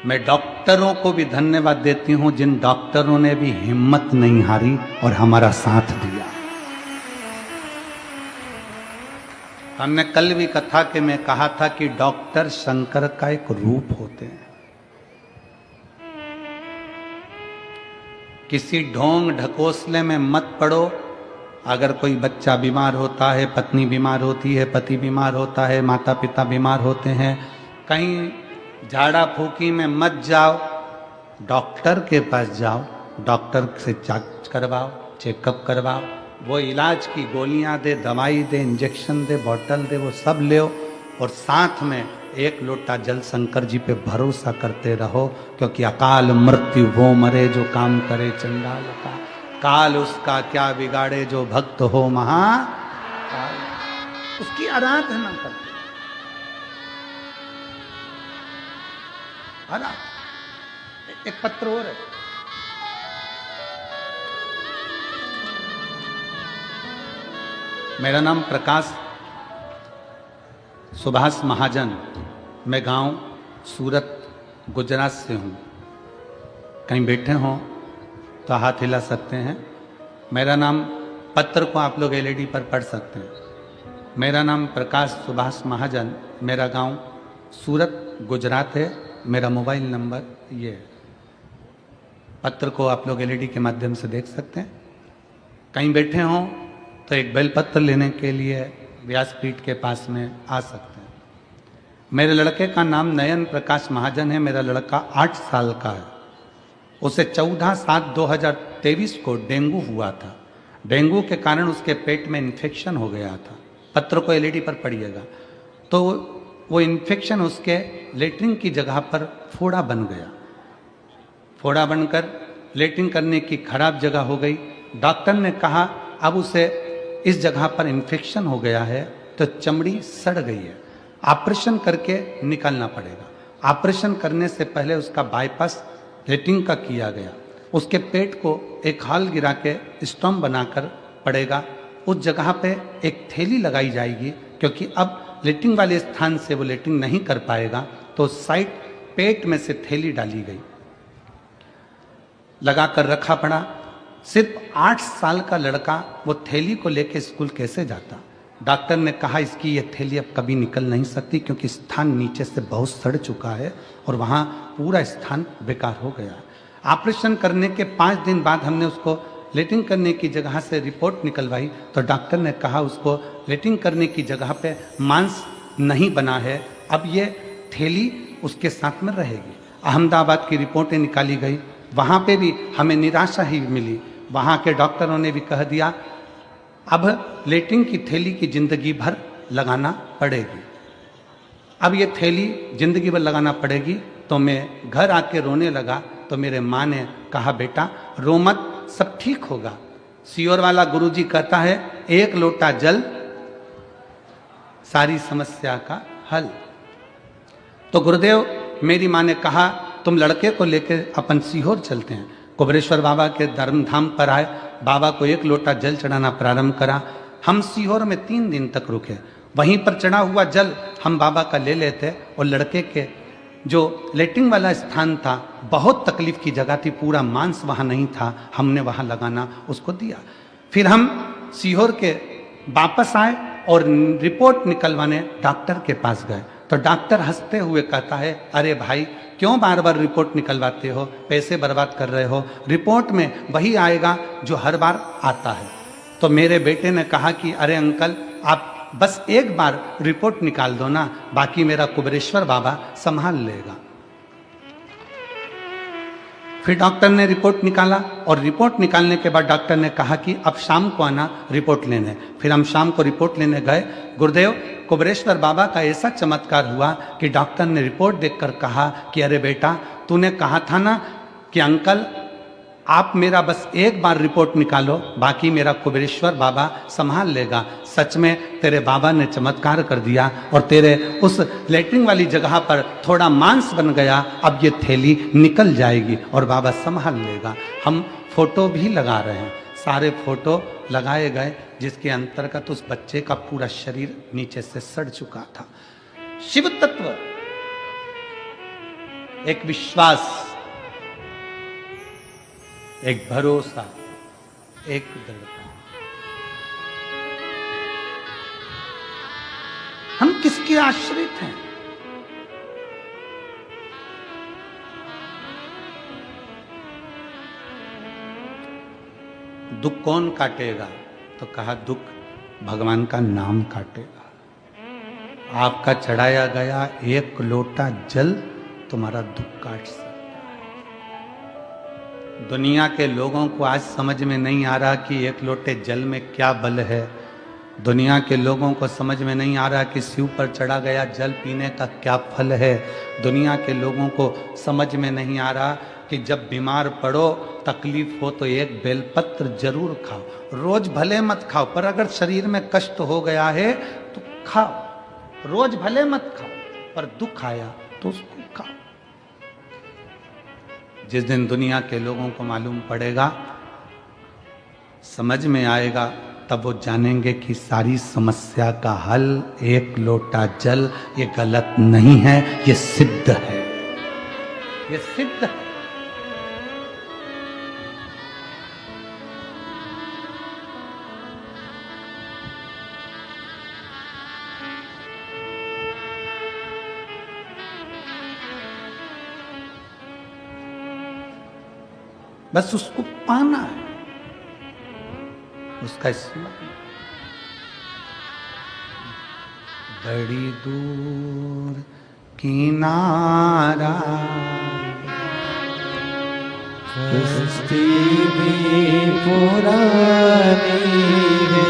मैं डॉक्टरों को भी धन्यवाद देती हूं जिन डॉक्टरों ने भी हिम्मत नहीं हारी और हमारा साथ दिया। हमने कल भी कथा के में कहा था कि डॉक्टर शंकर का एक रूप होते हैं। किसी ढोंग ढकोसले में मत पड़ो। अगर कोई बच्चा बीमार होता है, पत्नी बीमार होती है, पति बीमार होता है, माता पिता बीमार होते हैं, कहीं झाड़ा फूकी में मत जाओ, डॉक्टर के पास जाओ, डॉक्टर से जांच करवाओ, चेकअप करवाओ, वो इलाज की गोलियां दे, दवाई दे, इंजेक्शन दे, बॉटल दे, वो सब ले और साथ में एक लोटा जल शंकर जी पे भरोसा करते रहो, क्योंकि अकाल मृत्यु वो मरे जो काम करे चंडाल का, काल उसका क्या बिगाड़े जो भक्त हो महाकाल। उसकी आराधना करते एक पत्र और है, मेरा नाम प्रकाश सुभाष महाजन, मैं गांव सूरत गुजरात से हूं। कहीं बैठे हों तो हाथ हिला सकते हैं। मेरा नाम, पत्र को आप लोग एलईडी पर पढ़ सकते हैं। मेरा नाम प्रकाश सुभाष महाजन, मेरा गांव सूरत गुजरात है, मेरा मोबाइल नंबर ये है। पत्र को आप लोग एलईडी के माध्यम से देख सकते हैं। कहीं बैठे हों तो एक बेलपत्र लेने के लिए व्यासपीठ के पास में आ सकते हैं। मेरे लड़के का नाम नयन प्रकाश महाजन है। मेरा लड़का 8 साल का है। उसे 14/7/2023 को डेंगू हुआ था। डेंगू के कारण उसके पेट में इन्फेक्शन हो गया था। पत्र को एलईडी पर पढ़िएगा। तो वो इन्फेक्शन उसके लेटरिन की जगह पर फोड़ा बन गया। फोड़ा बनकर लेटरिन करने की खराब जगह हो गई। डॉक्टर ने कहा अब उसे इस जगह पर इन्फेक्शन हो गया है तो चमड़ी सड़ गई है, ऑपरेशन करके निकालना पड़ेगा। ऑपरेशन करने से पहले उसका बाईपास लेटरिन का किया गया। उसके पेट को एक हाल गिरा के स्टोम बनाकर पड़ेगा। उस जगह पे एक थैली लगाई जाएगी, क्योंकि अब लेटरिन वाले स्थान से वो लेटरिन नहीं कर पाएगा, तो साइड पेट में से थैली डाली गई, लगा कर रखा पड़ा। सिर्फ 8 साल का लड़का वो थैली को लेके स्कूल कैसे जाता? डॉक्टर ने कहा इसकी ये थैली अब कभी निकल नहीं सकती क्योंकि स्थान नीचे से बहुत सड़ चुका है और वहाँ पूरा स्थान बेकार हो गया। ऑपरेशन करने के 5 दिन बाद हमने उसको लेटिंग करने की जगह से रिपोर्ट निकलवाई तो डॉक्टर ने कहा उसको लेटिंग करने की जगह पे मांस नहीं बना है, अब ये थैली उसके साथ में रहेगी। अहमदाबाद की रिपोर्टें निकाली गई, वहाँ पे भी हमें निराशा ही मिली। वहाँ के डॉक्टरों ने भी कह दिया अब लेटिंग की थैली की जिंदगी भर लगाना पड़ेगी। अब ये थैली जिंदगी भर लगाना पड़ेगी। तो मैं घर आके रोने लगा तो मेरे माँ ने कहा बेटा रो मत, सब ठीक होगा। सीहोर वाला गुरुजी कहता है 1 लोटा जल सारी समस्या का हल। तो गुरुदेव मेरी माँ ने कहा तुम लड़के को लेकर अपन सीहोर चलते हैं। कुबरेश्वर बाबा के धर्मधाम पर आए, बाबा को 1 लोटा जल चढ़ाना प्रारंभ करा। हम सीहोर में 3 दिन तक रुके। वहीं पर चढ़ा हुआ जल हम बाबा का ले लेते और लड़के के जो लेटिंग वाला स्थान था बहुत तकलीफ की जगह थी, पूरा मांस वहाँ नहीं था, हमने वहाँ लगाना उसको दिया। फिर हम सीहोर के वापस आए और रिपोर्ट निकलवाने डॉक्टर के पास गए तो डॉक्टर हंसते हुए कहता है अरे भाई क्यों बार बार रिपोर्ट निकलवाते हो, पैसे बर्बाद कर रहे हो, रिपोर्ट में वही आएगा जो हर बार आता है। तो मेरे बेटे ने कहा कि अरे अंकल आप बस एक बार रिपोर्ट निकाल दो ना, बाकी मेरा कुबरेश्वर बाबा संभाल लेगा। फिर डॉक्टर ने रिपोर्ट निकाला और रिपोर्ट निकालने के बाद डॉक्टर ने कहा कि अब शाम को आना रिपोर्ट लेने। फिर हम शाम को रिपोर्ट लेने गए। गुरुदेव कुबरेश्वर बाबा का ऐसा चमत्कार हुआ कि डॉक्टर ने रिपोर्ट देखकर कहा कि अरे बेटा तूने कहा था ना कि अंकल आप मेरा बस एक बार रिपोर्ट निकालो, बाकी मेरा कुबरेश्वर बाबा संभाल लेगा। सच में तेरे बाबा ने चमत्कार कर दिया और तेरे उस लेटरिन वाली जगह पर थोड़ा मांस बन गया, अब ये थैली निकल जाएगी और बाबा संभाल लेगा। हम फोटो भी लगा रहे हैं, सारे फोटो लगाए गए जिसके अंतर्गत उस बच्चे का पूरा शरीर नीचे से सड़ चुका था। शिव तत्व, एक विश्वास, एक भरोसा, एक दृढ़ता। हम किसके आश्रित हैं? दुख कौन काटेगा? तो कहा दुख भगवान का नाम काटेगा। आपका चढ़ाया गया 1 लोटा जल तुम्हारा दुख काट सकता है। दुनिया के लोगों को आज समझ में नहीं आ रहा कि 1 लोटे जल में क्या बल है। दुनिया के लोगों को समझ में नहीं आ रहा कि शिव पर चढ़ा गया जल पीने का क्या फल है। दुनिया के लोगों को समझ में नहीं आ रहा कि जब बीमार पड़ो, तकलीफ हो तो एक बेलपत्र जरूर खाओ। रोज भले मत खाओ, पर अगर शरीर में कष्ट हो गया है तो खाओ। रोज भले मत खाओ, पर दुख आया तो उसको खाओ। जिस दिन दुनिया के लोगों को मालूम पड़ेगा, समझ में आएगा, तब वो जानेंगे कि सारी समस्या का हल 1 लोटा जल, ये गलत नहीं है, ये सिद्ध है, ये सिद्ध है। बस उसको पाना है, उसका स्मरण। बड़ी दूर किनारा कश्ती भी पुरानी है,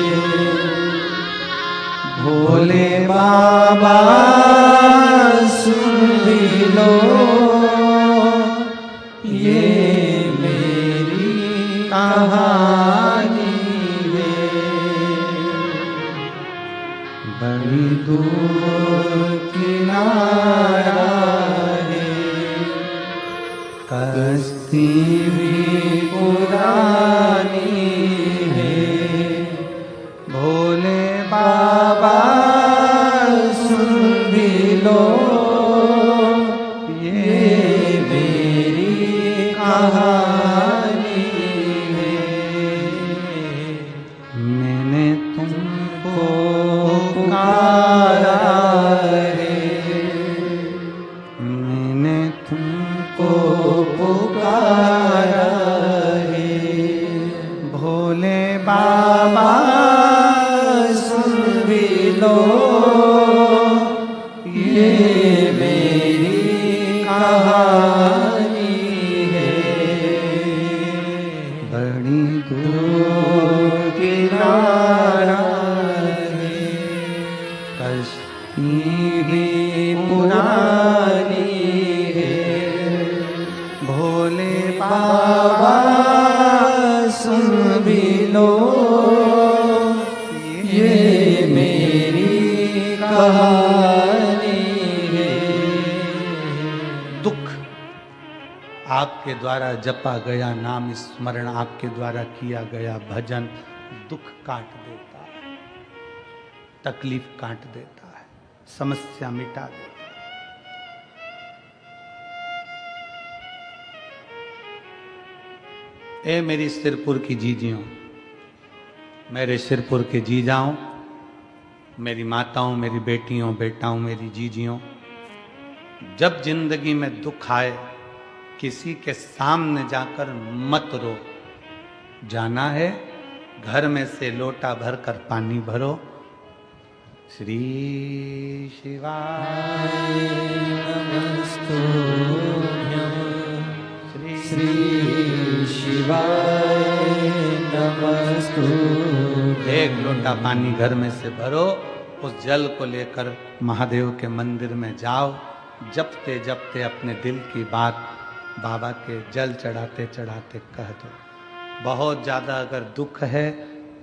भोले बाबा सुन भी लो, ये कहानी है। बड़ी दूर किनारा है, कश्ती भी पुरानी है, भोले बाबा सुन भी लो, ये मेरी कहानी। मैंने तुमको ये मेरी कहानी है। बड़ी दूर किनारा है, कश्ती भी पुरानी है। भोले बाबा सुन भी लो, ये मेरी कहानी है। दुख आपके द्वारा जपा गया नाम स्मरण, आपके द्वारा किया गया भजन दुख काट देता है, तकलीफ काट देता है, समस्या मिटा देता है। ए मेरी सिरपुर की जीजियों, मेरे सिरपुर के जीजाओं, मेरी माताओं, मेरी बेटियों, बेटाओं, मेरी जीजियों, जब जिंदगी में दुख आए किसी के सामने जाकर मत रो। जाना है घर में से लोटा भर कर पानी भरो। श्री शिवाय नमस्तुभ्यं, श्री शिवाय नमस्तुभ्यं। एक लोटा पानी घर में से भरो, उस जल को लेकर महादेव के मंदिर में जाओ। जपते जपते अपने दिल की बात बाबा के जल चढ़ाते चढ़ाते कह दो। बहुत ज़्यादा अगर दुख है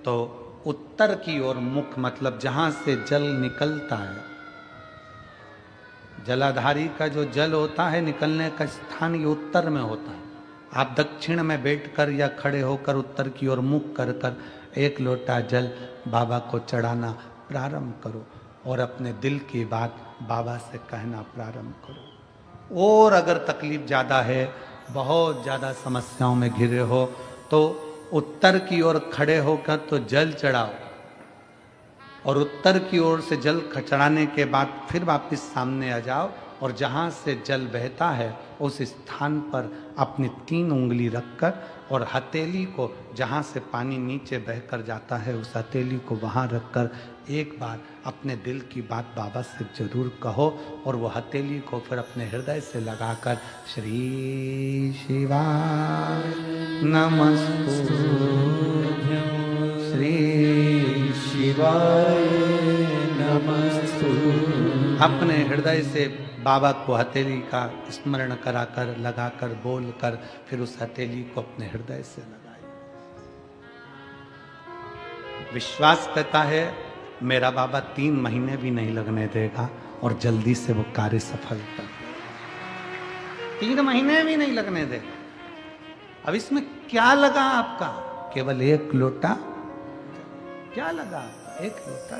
तो उत्तर की ओर मुख, मतलब जहाँ से जल निकलता है, जलाधारी का जो जल होता है निकलने का स्थान ये उत्तर में होता है। आप दक्षिण में बैठकर या खड़े होकर उत्तर की ओर मुख कर कर एक लोटा जल बाबा को चढ़ाना प्रारंभ करो और अपने दिल की बात बाबा से कहना प्रारंभ करो। और अगर तकलीफ ज़्यादा है, बहुत ज़्यादा समस्याओं में घिरे हो, तो उत्तर की ओर खड़े होकर तो जल चढ़ाओ और उत्तर की ओर से जल चढ़ाने के बाद फिर वापस सामने आ जाओ और जहाँ से जल बहता है उस स्थान पर अपनी 3 उंगली रखकर और हथेली को, जहाँ से पानी नीचे बहकर जाता है उस हथेली को वहाँ रखकर एक बार अपने दिल की बात बाबा से जरूर कहो और वो हथेली को फिर अपने हृदय से लगाकर श्री शिवाय नमस्तुभ्यं, श्री शिवाय नमस्तुभ्यं। अपने हृदय से बाबा को हथेली का स्मरण कराकर लगाकर बोलकर फिर उस हथेली को अपने हृदय से लगाए। विश्वास करता है मेरा बाबा 3 महीने भी नहीं लगने देगा और जल्दी से वो कार्य सफल कर देगा। 3 महीने भी नहीं लगने देगा। अब इसमें क्या लगा आपका? केवल एक लोटा। क्या लगा? एक लोटा।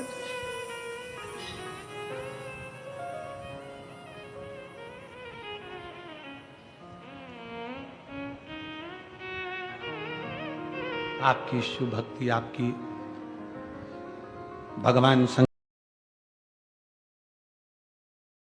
आपकी शुभ भक्ति, आपकी भगवान